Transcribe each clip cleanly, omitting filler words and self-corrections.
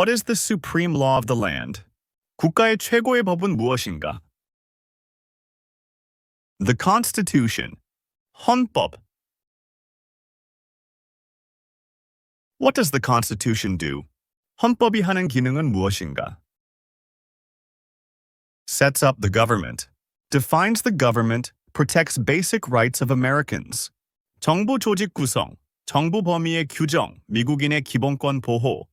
What is the supreme law of the land? 국가의 최고의 법은 무엇인가? The Constitution. 헌법. What does the Constitution do? 헌법이 하는 기능은 무엇인가? Sets up the government. Defines the government, protects basic rights of Americans. 정부 조직 구성, 정부 범위의 규정, 미국인의 기본권 보호.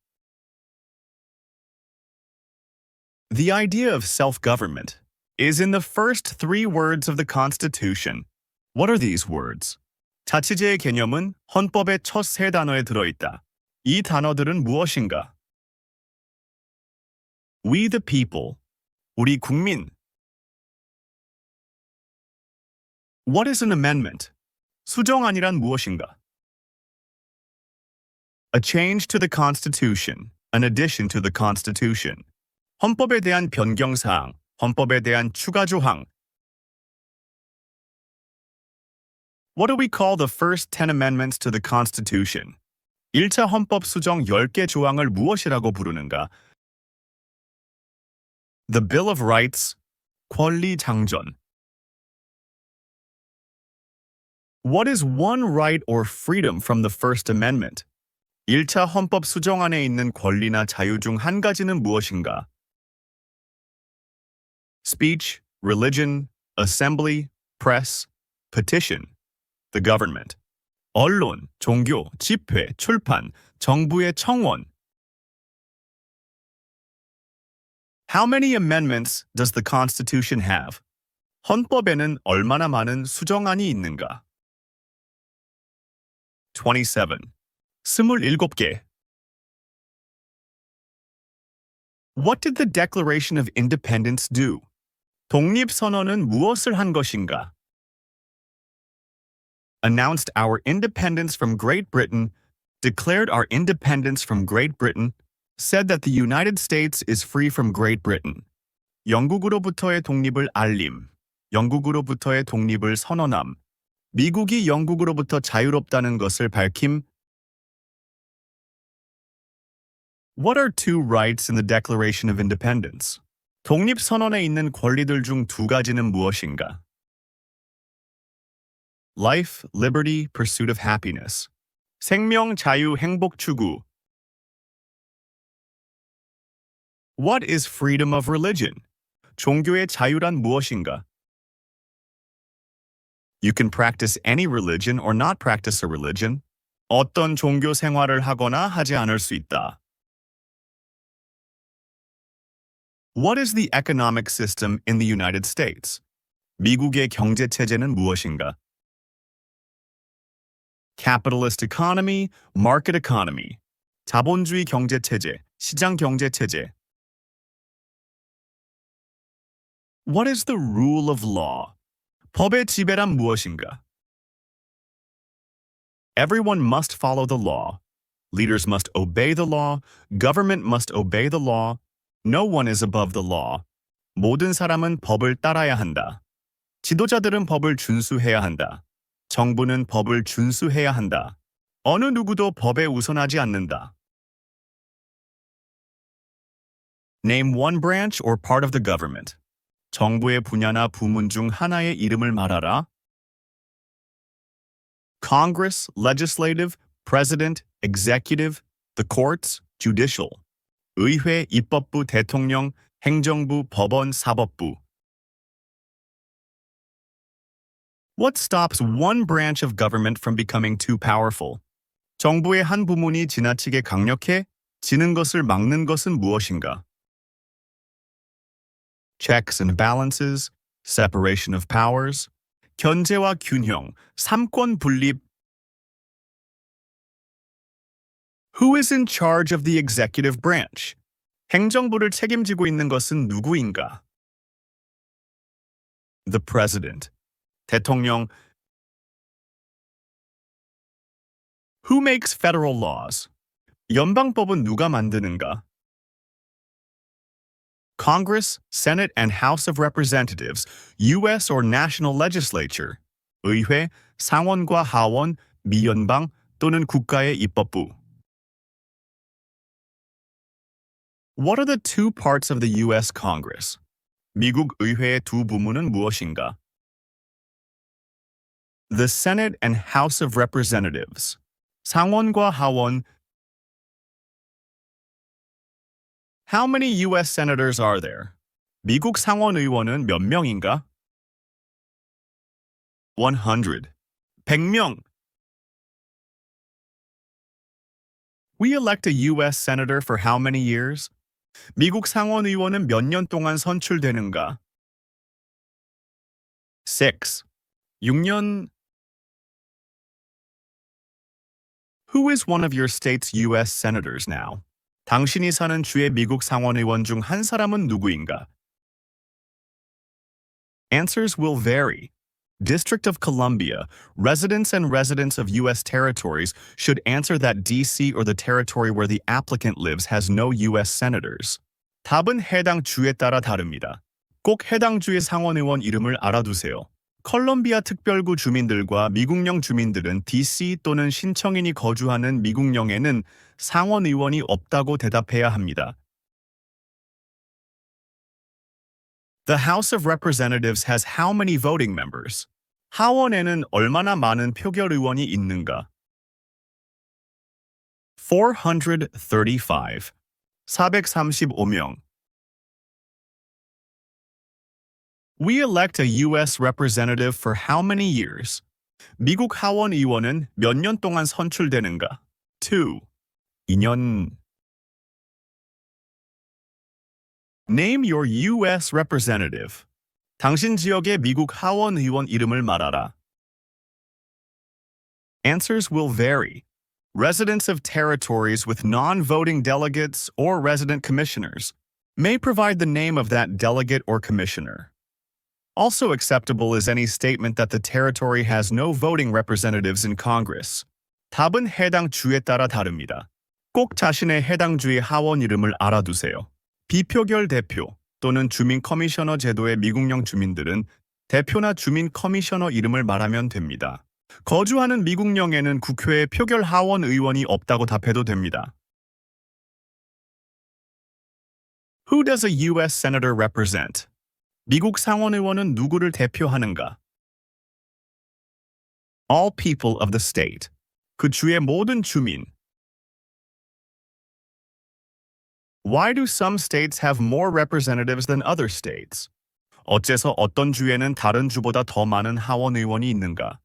The idea of self-government is in the first three words of the Constitution. What are these words? 자치제의 개념은 헌법의 첫 세 단어에 들어있다. 이 단어들은 무엇인가? We the people. 우리 국민. What is an amendment? 수정안이란 무엇인가? A change to the Constitution, an addition to the Constitution. 헌법에 대한 변경사항, 헌법에 대한 추가 조항. What do we call the first 10 amendments to the Constitution? 1차 헌법 수정 10개 조항을 무엇이라고 부르는가? The Bill of Rights, 권리 장전. What is one right or freedom from the First Amendment? 1차 헌법 수정안에 있는 권리나 자유 중 한 가지는 무엇인가? Speech, religion, assembly, press, petition, the government. 언론, 종교, 집회, 출판, 정부의 청원. How many amendments does the Constitution have? 헌법에는 얼마나 많은 수정안이 있는가? 27. 27개. What did the Declaration of Independence do? 독립선언은 무엇을 한 것인가? Announced our independence from Great Britain, declared our independence from Great Britain, said that the United States is free from Great Britain. 영국으로부터의 독립을 알림, 영국으로부터의 독립을 선언함, 미국이 영국으로부터 자유롭다는 것을 밝힘. What are two rights in the Declaration of Independence? 독립선언에 있는 권리들 중 두 가지는 무엇인가? Life, liberty, pursuit of happiness. 생명, 자유, 행복 추구. What is freedom of religion? 종교의 자유란 무엇인가? You can practice any religion or not practice a religion. 어떤 종교 생활을 하거나 하지 않을 수 있다. What is the economic system in the United States? 미국의 경제 체제는 무엇인가? Capitalist economy, market economy. 자본주의 경제 체제, 시장 경제 체제. What is the rule of law? 법의 지배란 무엇인가? Everyone must follow the law. Leaders must obey the law. Government must obey the law. No one is above the law. 모든 사람은 법을 따라야 한다. 지도자들은 법을 준수해야 한다. 정부는 법을 준수해야 한다. 어느 누구도 법에 우선하지 않는다. Name one branch or part of the government. 정부의 분야나 부문 중 하나의 이름을 말하라. Congress, legislative, president, executive, the courts, judicial. 의회, 입법부, 대통령, 행정부, 법원, 사법부. What stops one branch of government from becoming too powerful? 정부의 한 부문이 지나치게 강력해 지는 것을 막는 것은 무엇인가? Checks and balances, separation of powers, 견제와 균형, 삼권 분립. Who is in charge of the executive branch? 행정부를 책임지고 있는 것은 누구인가? The president. 대통령. Who makes federal laws? 연방법은 누가 만드는가? Congress, Senate, and House of Representatives, U.S. or national legislature. 의회, 상원과 하원, 미연방 또는 국가의 입법부. What are the two parts of the U.S. Congress? 미국 의회의 두 부문은 무엇인가? The Senate and House of Representatives. 상원과 하원. How many U.S. senators are there? 미국 상원 의원은 몇 명인가? 100. 100명. We elect a U.S. senator for how many years? 미국 상원 의원은 몇 년 동안 선출되는가? 6. 6년. Who is one of your state's U.S. senators now? 당신이 사는 주의 미국 상원 의원 중 한 사람은 누구인가? Answers will vary. District of Columbia, residents of U.S. territories should answer that D.C. or the territory where the applicant lives has no U.S. senators. 답은 해당 주에 따라 다릅니다. 꼭 해당 주의 상원 의원 이름을 알아두세요. 컬럼비아 특별구 주민들과 미국령 주민들은 D.C. 또는 신청인이 거주하는 미국령에는 상원 의원이 없다고 대답해야 합니다. The House of Representatives has how many voting members? 하원에는 얼마나 많은 표결 의원이 있는가? 435. 435명. We elect a U.S. representative for how many years? 미국 하원 의원은 몇 년 동안 선출되는가? 2. 2년. Name your U.S. representative. 당신 지역의 미국 하원 의원 이름을 말하라. Answers will vary. Residents of territories with non-voting delegates or resident commissioners may provide the name of that delegate or commissioner. Also acceptable is any statement that the territory has no voting representatives in Congress. 답은 해당 주에 따라 다릅니다. 꼭 자신의 해당 주의 하원 이름을 알아두세요. 비표결 대표 또는 주민 커미셔너 제도의 미국령 주민들은 대표나 주민 커미셔너 이름을 말하면 됩니다. 거주하는 미국령에는 국회에 표결 하원 의원이 없다고 답해도 됩니다. Who does a U.S. senator represent? 미국 상원 의원은 누구를 대표하는가? All people of the state. 그 주의 모든 주민. Why do some states have more representatives than other states? 어째서 어떤 주에는 다른 주보다 더 많은 하원 의원이 있는가?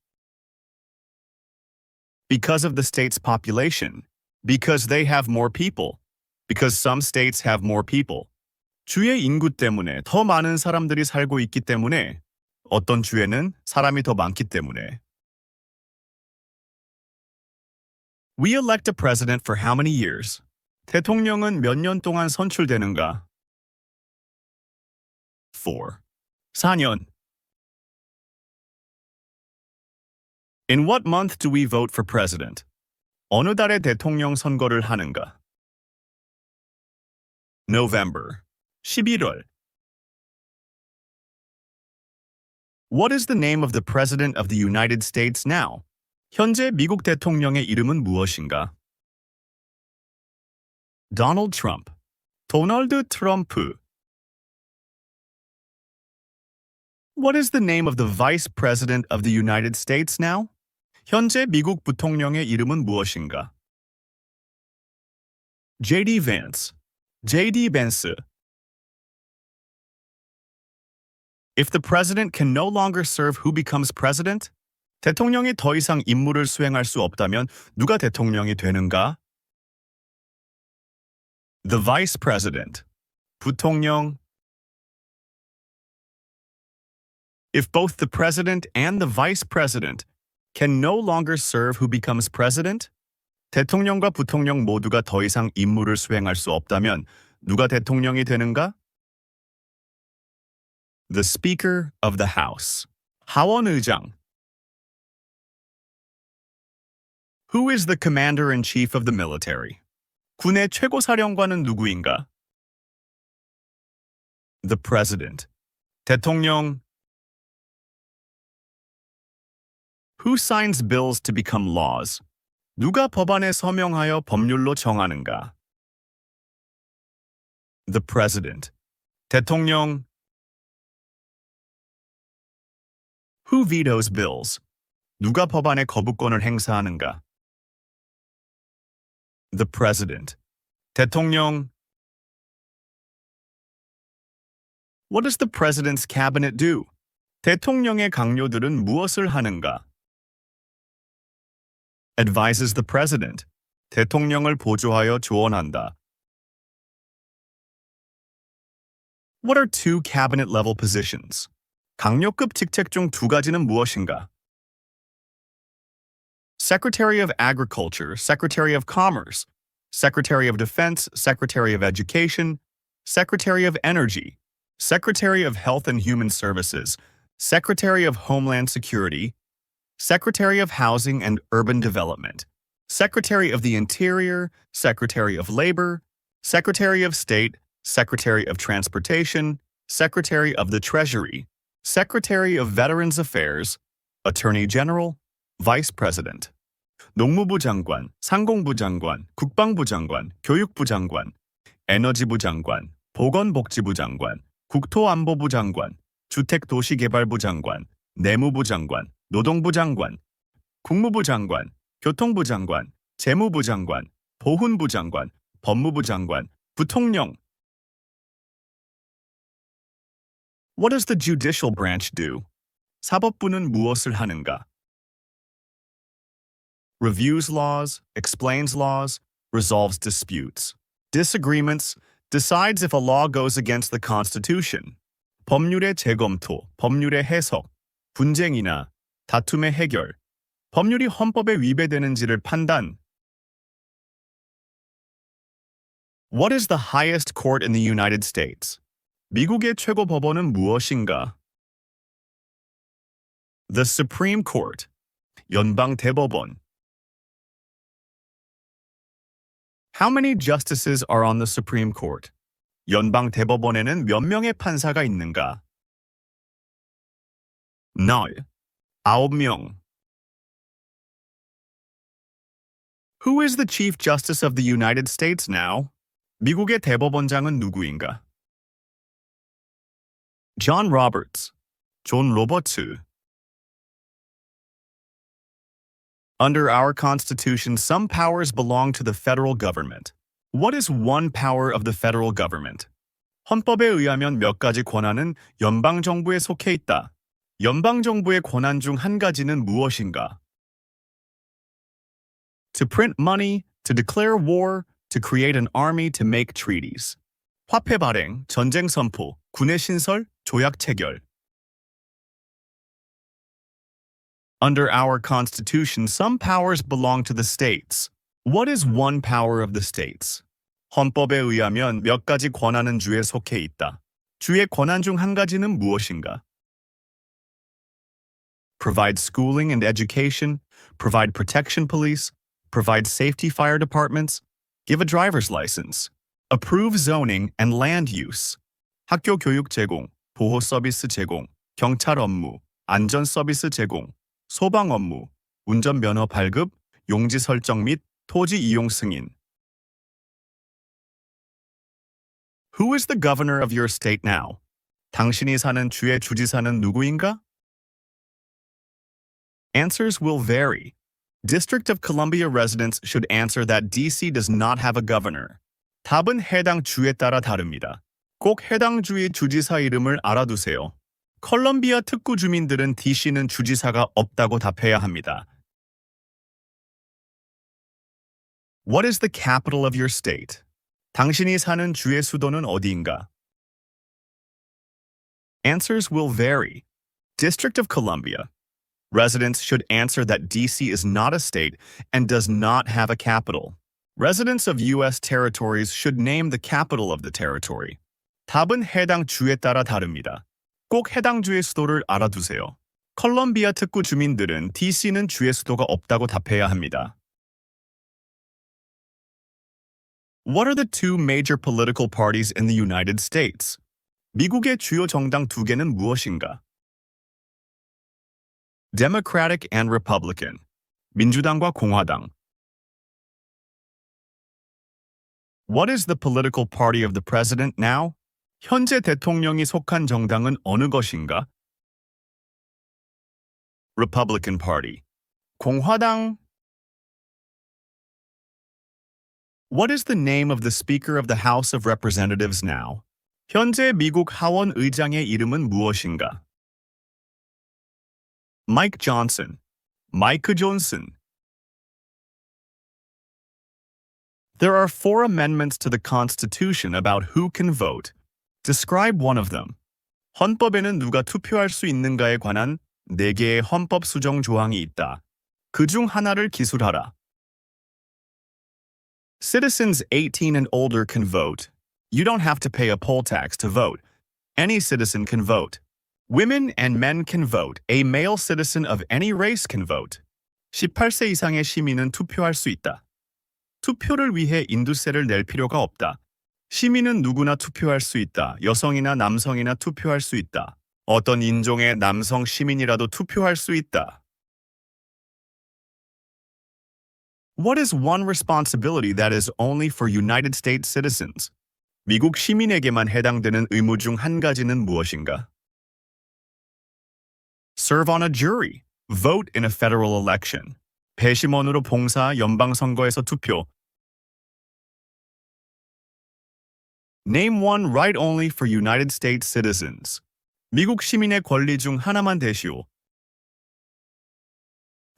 Because of the state's population. Because they have more people. Because some states have more people. 주의 인구 때문에 더 많은 사람들이 살고 있기 때문에 어떤 주에는 사람이 더 많기 때문에. We elect a president for how many years? 대통령은 몇 년 동안 선출되는가? 4. 4년. In what month do we vote for president? 어느 달에 대통령 선거를 하는가? November. 11월. What is the name of the President of the United States now? 현재 미국 대통령의 이름은 무엇인가? Donald Trump. 도널드 트럼프. What is the name of the Vice President of the United States now? 현재 미국 부통령의 이름은 무엇인가? J.D. Vance. J.D. Vance. If the president can no longer serve, who becomes president? 대통령이 더 이상 임무를 수행할 수 없다면 누가 대통령이 되는가? The vice president. 부통령. If both the president and the vice president can no longer serve, who becomes president? 대통령과 부통령 모두가 더 이상 임무를 수행할 수 없다면 누가 대통령이 되는가? The Speaker of the House. 하원의장. Who is the commander-in-chief of the military? 군의 최고사령관은 누구인가? The President. 대통령. Who signs bills to become laws? 누가 법안에 서명하여 법률로 정하는가? The president. 대통령. Who vetoes bills? 누가 법안의 거부권을 행사하는가? The president. 대통령. What does the president's cabinet do? 대통령의 강요들은 무엇을 하는가? Advises the president. 대통령을 보조하여 조언한다. What are two cabinet-level positions? 강요급 직책 중 두 가지는 무엇인가? Secretary of Agriculture, Secretary of Commerce, Secretary of Defense, Secretary of Education, Secretary of Energy, Secretary of Health and Human Services, Secretary of Homeland Security, Secretary of Housing and Urban Development, Secretary of the Interior, Secretary of Labor, Secretary of State, Secretary of Transportation, Secretary of the Treasury, Secretary of Veterans Affairs, Attorney General, Vice President. 농무부 장관, 상공부 장관, 국방부 장관, 교육부 장관, 에너지부 장관, 보건복지부 장관, 국토안보부 장관, 주택도시개발부 장관, 내무부 장관, 노동부 장관, 국무부 장관, 교통부 장관, 재무부 장관, 보훈부 장관, 법무부 장관, 부통령. What does the judicial branch do? 사법부는 무엇을 하는가? Reviews laws, explains laws, resolves disputes. Disagreements, decides if a law goes against the Constitution. 법률의 재검토, 법률의 해석, 분쟁이나 다툼의 해결, 법률이 헌법에 위배되는지를 판단. What is the highest court in the United States? 미국의 최고 법원은 무엇인가? The Supreme Court, 연방 대법원. How many justices are on the Supreme Court? 연방 대법원에는 몇 명의 판사가 있는가? 9명. Who is the Chief Justice of the United States now? 미국의 대법원장은 누구인가? John Roberts, 존 로버츠. Under our Constitution, some powers belong to the federal government. What is one power of the federal government? 헌법에 의하면 몇 가지 권한은 연방정부에 속해 있다. 연방정부의 권한 중 한 가지는 무엇인가? To print money, to declare war, to create an army, to make treaties. 화폐 발행, 전쟁 선포, 군의 신설, 조약 체결. Under our Constitution, some powers belong to the states. What is one power of the states? 헌법에 의하면 몇 가지 권한은 주에 속해 있다. 주의 권한 중 한 가지는 무엇인가? Provide schooling and education, provide protection police, provide safety fire departments, give a driver's license, approve zoning and land use, 학교 교육 제공, 보호 서비스 제공, 경찰 업무, 안전 서비스 제공, 소방 업무, 운전면허 발급, 용지 설정 및 토지 이용 승인. Who is the governor of your state now? 당신이 사는 주의 주지사는 누구인가? Answers will vary. District of Columbia residents should answer that DC does not have a governor. 답은 해당 주에 따라 다릅니다. 꼭 해당 주의 주지사 이름을 알아두세요. 컬럼비아 특구 주민들은 DC는 주지사가 없다고 답해야 합니다. What is the capital of your state? 당신이 사는 주의 수도는 어디인가? Answers will vary. District of Columbia. Residents should answer that DC is not a state and does not have a capital. Residents of U.S. territories should name the capital of the territory. 답은 해당 주에 따라 다릅니다. 꼭 해당 주의 수도를 알아두세요. 컬럼비아 특구 주민들은 DC는 주의 수도가 없다고 답해야 합니다. What are the two major political parties in the United States? 미국의 주요 정당 두 개는 무엇인가? Democratic and Republican. 민주당과 공화당. What is the political party of the president now? 현재 대통령이 속한 정당은 어느 것인가? Republican Party. 공화당. What is the name of the Speaker of the House of Representatives now? 현재 미국 하원 의장의 이름은 무엇인가? Mike Johnson. 마이크 존슨. There are 4 amendments to the Constitution about who can vote. Describe one of them. 헌법에는 누가 투표할 수 있는가에 관한 4개의 헌법 수정 조항이 있다. 그 중 하나를 기술하라. Citizens 18 and older can vote. You don't have to pay a poll tax to vote. Any citizen can vote. Women and men can vote. A male citizen of any race can vote. 18세 이상의 시민은 투표할 수 있다. 투표를 위해 인두세를 낼 필요가 없다. 시민은 누구나 투표할 수 있다. 여성이나 남성이나 투표할 수 있다. 어떤 인종의 남성 시민이라도 투표할 수 있다. What is one responsibility that is only for United States citizens? 미국 시민에게만 해당되는 의무 중 한 가지는 무엇인가? Serve on a jury. Vote in a federal election. 배심원으로 봉사, 연방선거에서 투표. Name one right only for United States citizens. 미국 시민의 권리 중 하나만 대시오.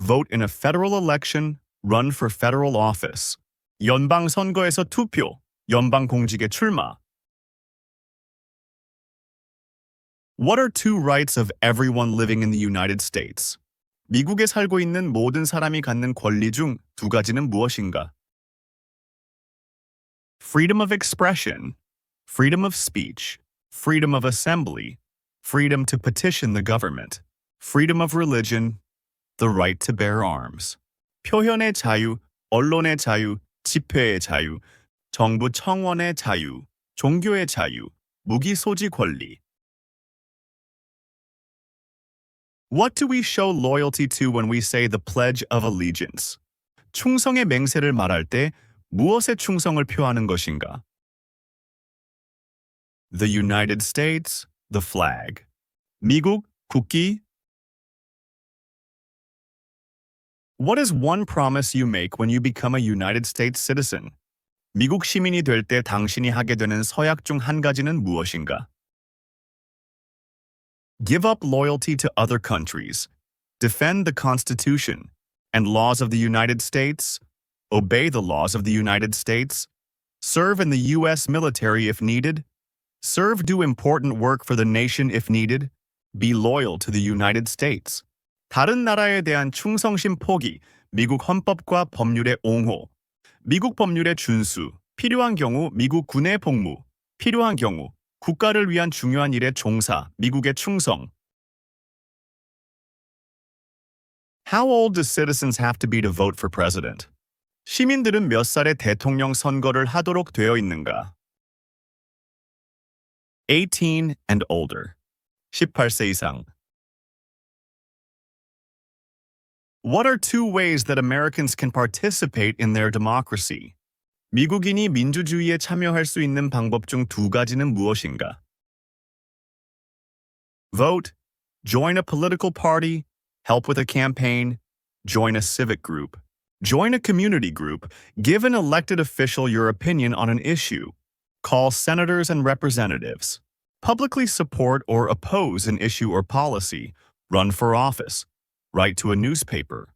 Vote in a federal election. Run for federal office. 연방 선거에서 투표. 연방 공직에 출마. What are 2 rights of everyone living in the United States? 미국에 살고 있는 모든 사람이 갖는 권리 중 2가지는 무엇인가? Freedom of expression, freedom of speech, freedom of assembly, freedom to petition the government, freedom of religion, the right to bear arms. 표현의 자유, 언론의 자유, 집회의 자유, 정부 청원의 자유, 종교의 자유, 무기 소지 권리. What do we show loyalty to when we say the Pledge of Allegiance? 충성의 맹세를 말할 때 무엇에 충성을 표하는 것인가? The United States, the flag. 미국, 국기. What is one promise you make when you become a United States citizen? 미국 시민이 될 때 당신이 하게 되는 서약 중 한 가지는 무엇인가? Give up loyalty to other countries. Defend the Constitution and laws of the United States. Obey the laws of the United States. Serve in the U.S. military if needed. Serve do important work for the nation if needed. Be loyal to the United States. 다른 나라에 대한 충성심 포기, 미국 헌법과 법률의 옹호, 미국 법률의 준수, 필요한 경우 미국 군의 복무, 필요한 경우 국가를 위한 중요한 일에 종사, 미국의 충성. How old do citizens have to be to vote for president? 시민들은 몇 살에 대통령 선거를 하도록 되어 있는가? 18 and older. 18세 이상. What are 2 ways that Americans can participate in their democracy? 미국인이 민주주의에 참여할 수 있는 방법 중 2가지는 무엇인가? Vote, join a political party, help with a campaign, join a civic group, join a community group, give an elected official your opinion on an issue, call senators and representatives, publicly support or oppose an issue or policy, run for office, write to a newspaper,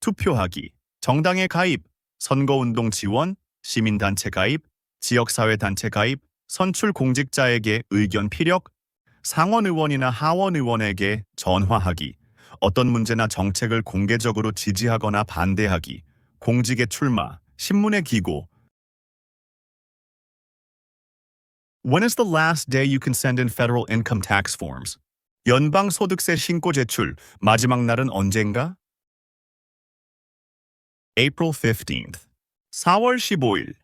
투표하기, 정당에 가입, 선거운동 지원, 시민단체 가입, 지역사회단체 가입, 선출 공직자에게 의견 피력, 상원의원이나 하원의원에게 전화하기, 어떤 문제나 정책을 공개적으로 지지하거나 반대하기, 공직에 출마, 신문에 기고. When is the last day you can send in federal income tax forms? 연방소득세 신고 제출, 마지막 날은 언젠가? April 15th. 4월 15일.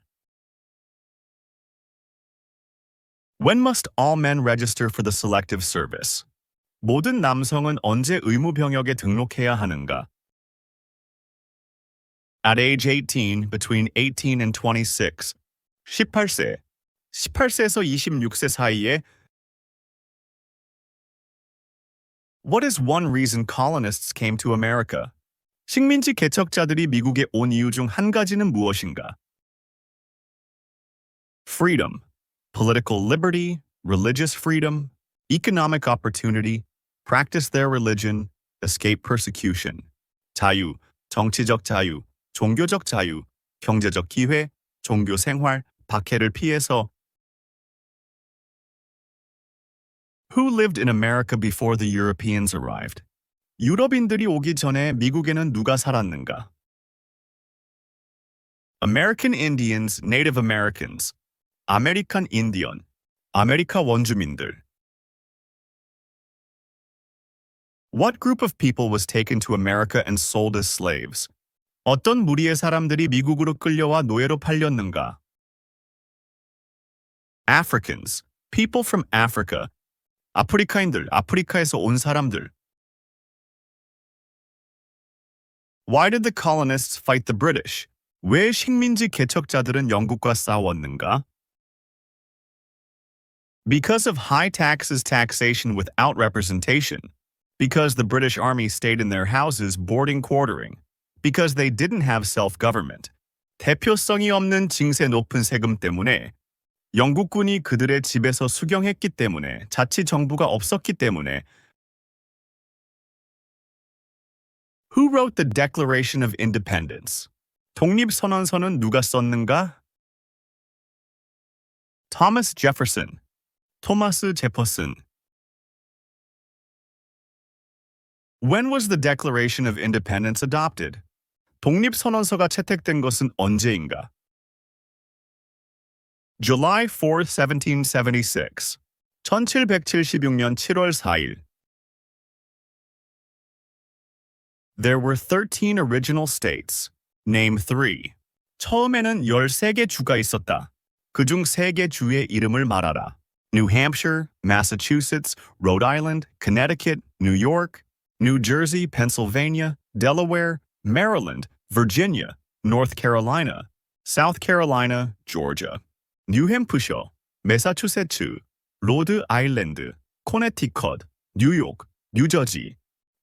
When must all men register for the selective service? 모든 남성은 언제 의무 병역에 등록해야 하는가? At age 18, between 18 and 26. 18세. 18세에서 26세 사이에 What is one reason colonists came to America? 식민지 개척자들이 미국에 온 이유 중 한 가지는 무엇인가? Freedom, political liberty, religious freedom, economic opportunity, practice their religion, escape persecution. 자유, 정치적 자유, 종교적 자유, 경제적 기회, 종교 생활, 박해를 피해서. Who lived in America before the Europeans arrived? 유럽인들이 오기 전에 미국에는 누가 살았는가? American Indians, Native Americans. 아메리칸 인디언, 아메리카 원주민들. What group of people was taken to America and sold as slaves? 어떤 무리의 사람들이 미국으로 끌려와 노예로 팔렸는가? Africans, people from Africa. 아프리카인들, 아프리카에서 온 사람들. Why did the colonists fight the British? 왜 식민지 개척자들은 영국과 싸웠는가? Because of high taxes taxation without representation. Because the British Army stayed in their houses boarding quartering. Because they didn't have self-government. 대표성이 없는 징세 높은 세금 때문에. 영국군이 그들의 집에서 수경했기 때문에. 자치정부가 없었기 때문에. Who wrote the Declaration of Independence? 독립선언서는 누가 썼는가? Thomas Jefferson. 토마스 제퍼슨. When was the Declaration of Independence adopted? 독립선언서가 채택된 것은 언제인가? July 4, 1776. 1776년 7월 4일. There were 13 original states. Name 3. 처음에는 13개 주가 있었다. 그중 3개 주의 이름을 말하라. New Hampshire, Massachusetts, Rhode Island, Connecticut, New York, New Jersey, Pennsylvania, Delaware, Maryland, Virginia, North Carolina, South Carolina, Georgia, New Hampshire, Massachusetts, Rhode Island, Connecticut, New York, New Jersey,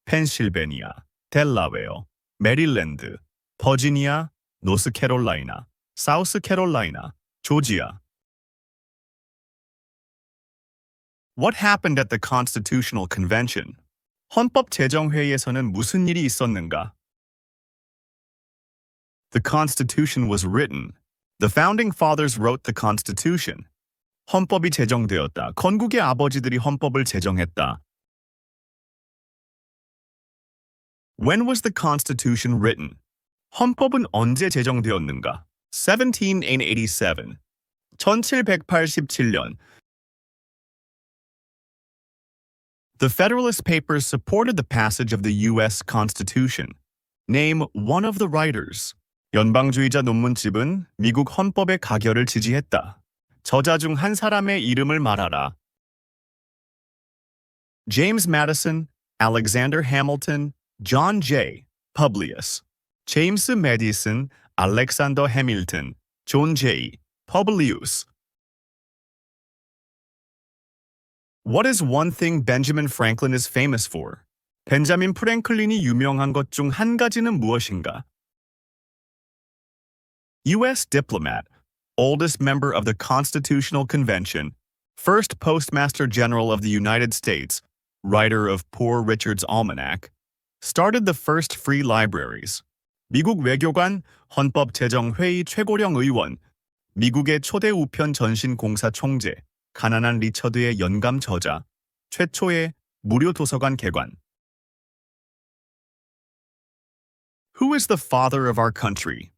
Pennsylvania, Delaware, Maryland, Virginia, North Carolina, South Carolina, Georgia. What happened at the Constitutional Convention? 헌법제정회의에서는 무슨 일이 있었는가? The Constitution was written. The founding fathers wrote the Constitution. 헌법이 제정되었다. 건국의 아버지들이 헌법을 제정했다. When was the Constitution written? 헌법은 언제 제정되었는가? 1787. 1787년. The Federalist Papers supported the passage of the U.S. Constitution. Name one of the writers. 연방주의자 논문집은 미국 헌법의 가결을 지지했다. 저자 중 한 사람의 이름을 말하라. James Madison, Alexander Hamilton, John Jay, Publius. 제임스 메디슨, 알렉산더 해밀턴, 존 제이, Publius. What is one thing Benjamin Franklin is famous for? 벤자민 프랭클린이 유명한 것 중 한 가지는 무엇인가? U.S. diplomat, oldest member of the Constitutional Convention, first Postmaster General of the United States, writer of Poor Richard's Almanac, started the first free libraries. 미국 외교관, 헌법제정회의 최고령 의원, 미국의 초대 우편 전신 공사 총재, 가난한 리처드의 연감 저자, 최초의 무료 도서관 개관. Who is the father of our country?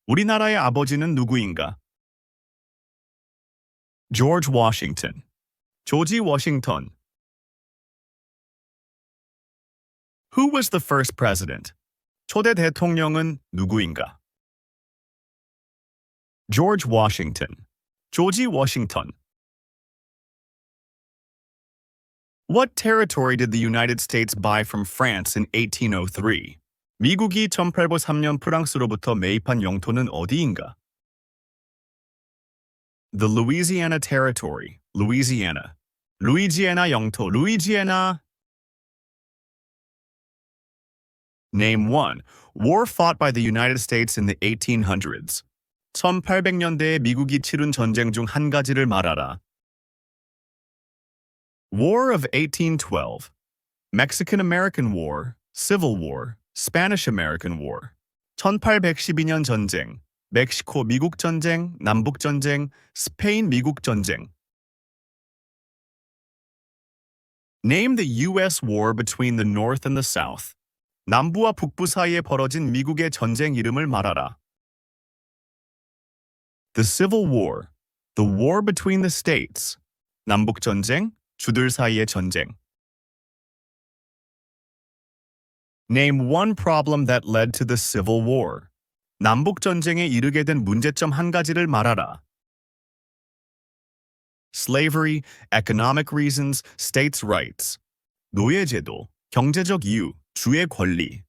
우리나라의 아버지는 누구인가? George Washington. 조지 워싱턴. Who was the first president? 초대 대통령은 누구인가? George Washington. 조지 워싱턴. What territory did the United States buy from France in 1803? 미국이 1803년 프랑스로부터 매입한 영토는 어디인가? The Louisiana Territory, Louisiana. 루이지애나 영토, Louisiana. Name 1. War fought by the United States in the 1800s. 1800년대에 미국이 치룬 전쟁 중 한 가지를 말하라. War of 1812. Mexican-American War, Civil War, Spanish-American War. 1812년 전쟁, 멕시코 미국 전쟁, 남북 전쟁, 스페인 미국 전쟁. Name the U.S. war between the North and the South. 남부와 북부 사이에 벌어진 미국의 전쟁 이름을 말하라. The Civil War, the war between the states. 남북 전쟁, 주들 사이의 전쟁. Name one problem that led to the Civil War. 남북 전쟁에 이르게 된 문제점 한 가지를 말하라. Slavery, economic reasons, states' rights. 노예제도, 경제적 이유, 주의 권리.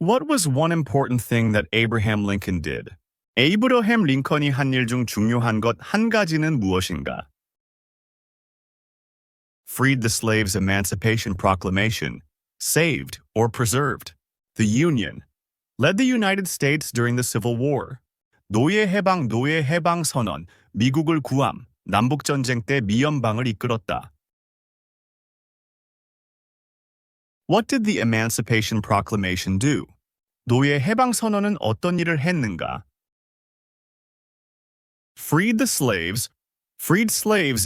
What was one important thing that Abraham Lincoln did? 에이브러햄 링컨이 한 일 중 중요한 것 한 가지는 무엇인가? Freed the slaves' Emancipation Proclamation, saved or preserved. The Union led the United States during the Civil War. 노예 해방 선언, 미국을 구함, 남북 전쟁 때 미연방을 이끌었다. What did the Emancipation Proclamation do? 노예 해방 선언은 어떤 일을 했는가? Freed slaves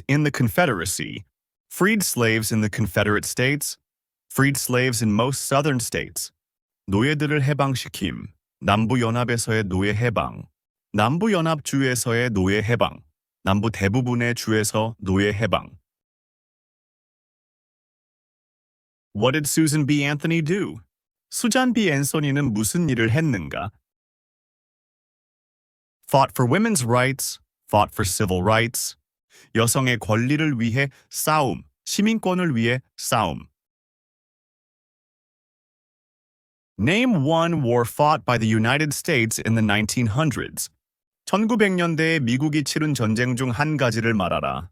in the Confederacy, freed slaves in the Confederate States, freed slaves in most southern states. 노예들을 해방시킴, 남부연합에서의 노예 해방, 남부연합주에서의 노예 해방, 남부 대부분의 주에서 노예 해방. What did Susan B. Anthony do? 수잔 B. 앤소니는 무슨 일을 했는가? Fought for women's rights, fought for civil rights. 여성의 권리를 위해 싸움, 시민권을 위해 싸움. Name one war fought by the United States in the 1900s. 1900년대에 미국이 치른 전쟁 중 한 가지를 말하라.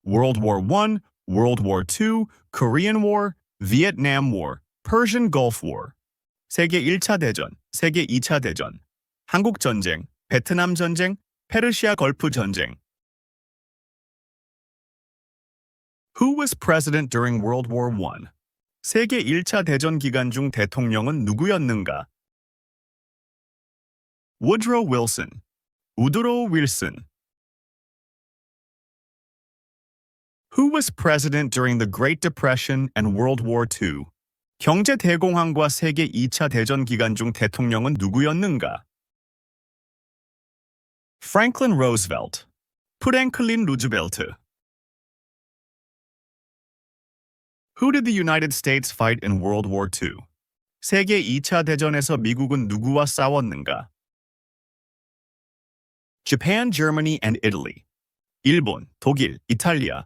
World War I, World War II, Korean War, Vietnam War, Persian Gulf War. 세계 1차 대전, 세계 2차 대전, 한국 전쟁, 베트남 전쟁, 페르시아 걸프 전쟁. Who was president during World War I? 세계 1차 대전 기간 중 대통령은 누구였는가? Woodrow Wilson, 우드로우 윌슨. Who was president during the Great Depression and World War II? 경제 대공황과 세계 2차 대전 기간 중 대통령은 누구였는가? Franklin Roosevelt, 프랭클린 루즈벨트. Who did the United States fight in World War II? 세계 2차 대전에서 미국은 누구와 싸웠는가? Japan, Germany, and Italy. 일본, 독일, 이탈리아.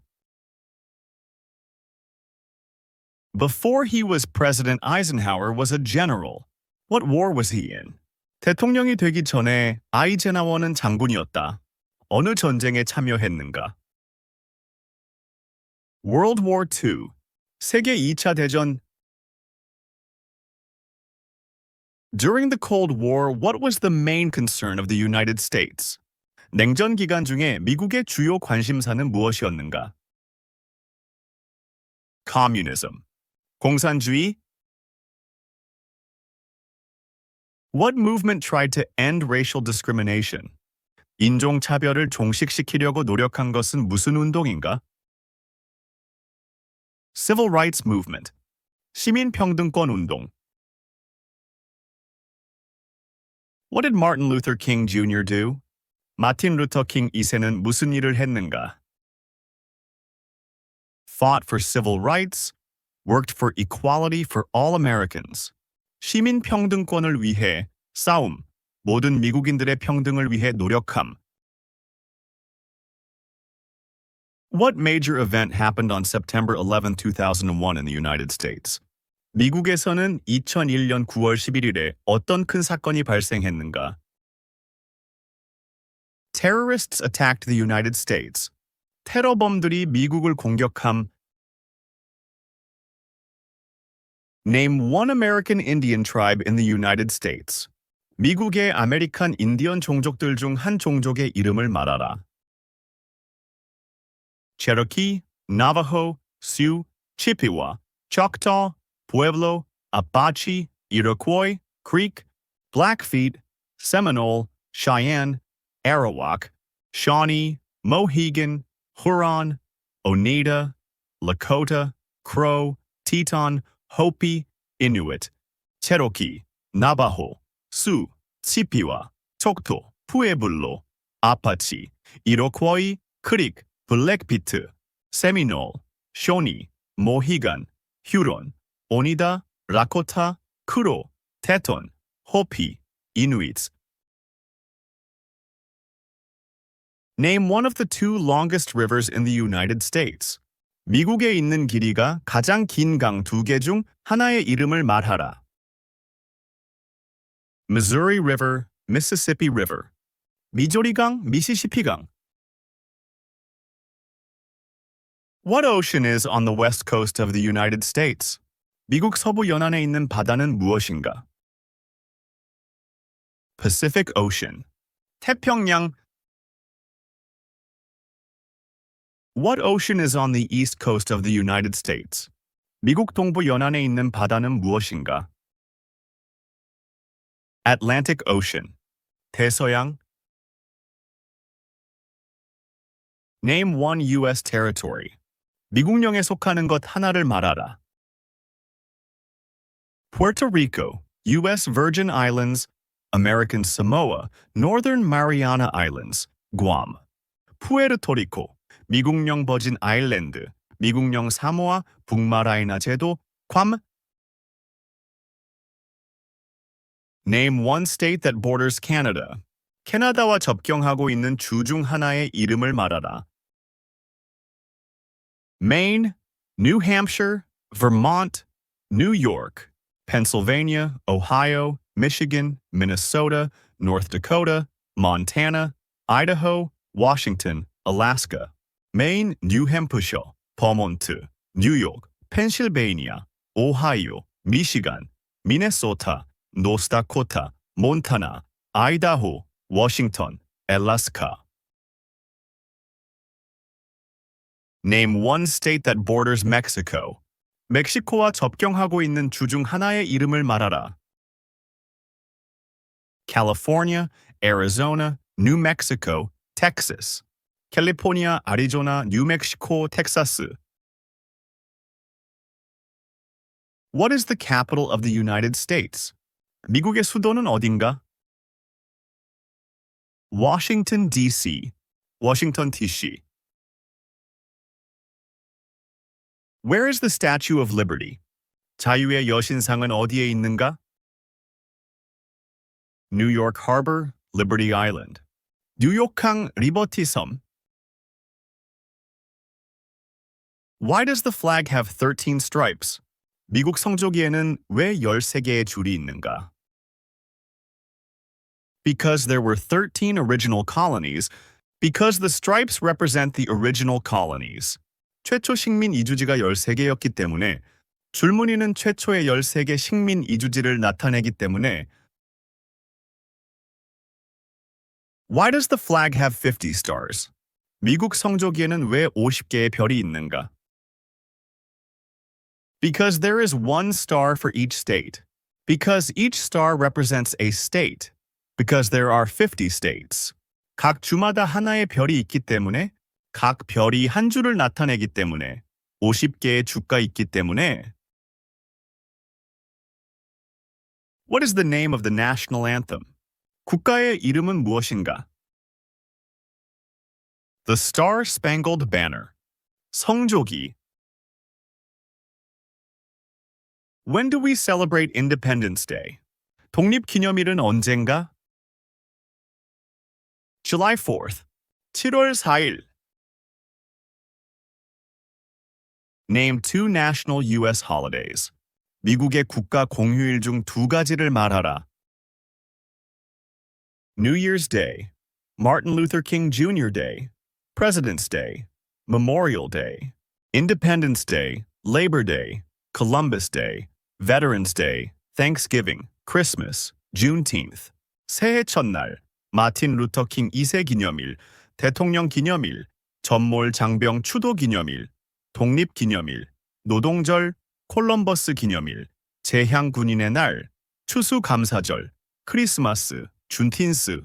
Before he was president, Eisenhower was a general. What war was he in? 대통령이 되기 전에 아이젠하워는 장군이었다. 어느 전쟁에 참여했는가? World War II. 세계 2차 대전. During the Cold War, what was the main concern of the United States? 냉전 기간 중에 미국의 주요 관심사는 무엇이었는가? Communism. 공산주의. What movement tried to end racial discrimination? 인종차별을 종식시키려고 노력한 것은 무슨 운동인가? Civil Rights Movement. 시민평등권 운동. What did Martin Luther King Jr. do? 마틴 루터 킹 2세는 무슨 일을 했는가? Fought for civil rights, worked for equality for all Americans. 시민평등권을 위해 싸움, 모든 미국인들의 평등을 위해 노력함. What major event happened on September 11, 2001 in the United States? 미국에서는 2001년 9월 11일에 어떤 큰 사건이 발생했는가? Terrorists attacked the United States. 테러범들이 미국을 공격함. Name one American Indian tribe in the United States. 미국의 아메리칸 인디언 종족들 중 한 종족의 이름을 말하라. Cherokee, Navajo, Sioux, Chippewa, Choctaw, Pueblo, Apache, Iroquois, Creek, Blackfeet, Seminole, Cheyenne, Arawak, Shawnee, Mohegan, Huron, Oneida, Lakota, Crow, Teton, Hopi, Inuit, Cherokee, Navajo, Sioux, Chippewa, Choctaw, Pueblo, Apache, Iroquois, Creek, Blackfeet, Seminole, Shawnee, Mohegan, Huron, Oneida, Lakota, Crow, Teton, Hopi, Inuits. Name one of the two longest rivers in the United States. 미국에 있는 길이가 가장 긴 강 두 개 중 하나의 이름을 말하라. Missouri River, Mississippi River. 미조리강, 미시시피강. What ocean is on the west coast of the United States? 미국 서부 연안에 있는 바다는 무엇인가? Pacific Ocean. 태평양. What ocean is on the east coast of the United States? 미국 동부 연안에 있는 바다는 무엇인가? Atlantic Ocean. 대서양. Name one U.S. territory. 미국령에 속하는 것 하나를 말하라. Puerto Rico, U.S. Virgin Islands, American Samoa, Northern Mariana Islands, Guam. 푸에르토리코, 미국령 버진 아일랜드, 미국령 사모아, 북마라이나 제도, 괌. Name one state that borders Canada. 캐나다와 접경하고 있는 주 중 하나의 이름을 말하라. Maine, New Hampshire, Vermont, New York, Pennsylvania, Ohio, Michigan, Minnesota, North Dakota, Montana, Idaho, Washington, Alaska. Maine, New Hampshire, Vermont, New York, Pennsylvania, Ohio, Michigan, Minnesota, North Dakota, Montana, Idaho, Washington, Alaska. Name one state that borders Mexico. 멕시코와 접경하고 있는 주 중 하나의 이름을 말하라. California, Arizona, New Mexico, Texas. 캘리포니아, 아리조나, 뉴멕시코, 텍사스. What is the capital of the United States? 미국의 수도는 어딘가? Washington, D.C. Washington, D.C. Where is the Statue of Liberty? 자유의 여신상은 어디에 있는가? New York Harbor, Liberty Island. 뉴욕항 리버티 섬. Why does the flag have 13 stripes? 미국 성조기에는 왜 13개의 줄이 있는가? Because there were 13 original colonies, because the stripes represent the original colonies. 최초 식민 이주지가 13개였기 때문에 줄무늬는 최초의 13개 식민 이주지를 나타내기 때문에. Why does the flag have 50 stars? 미국 성조기에는 왜 50개의 별이 있는가? Because there is one star for each state. Because each star represents a state. Because there are 50 states. 각 주마다 하나의 별이 있기 때문에, 각 별이 한 주를 나타내기 때문에, 50개의 주가 있기 때문에. What is the name of the national anthem? 국가의 이름은 무엇인가? The Star Spangled Banner. 성조기. When do we celebrate Independence Day? 독립기념일은 언젠가? July 4th. 7월 4일. Name two national U.S. holidays. 미국의 국가 공휴일 중 두 가지를 말하라. New Year's Day, Martin Luther King Jr. Day, President's Day, Memorial Day, Independence Day, Labor Day, Columbus Day, Veterans Day, Thanksgiving, Christmas, Juneteenth. 새해 첫날, 마틴 루터 킹 2세 기념일, 대통령 기념일, 전몰 장병 추도 기념일, 독립 기념일, 노동절, 콜럼버스 기념일, 제향 군인의 날, 추수감사절, 크리스마스, 준틴스.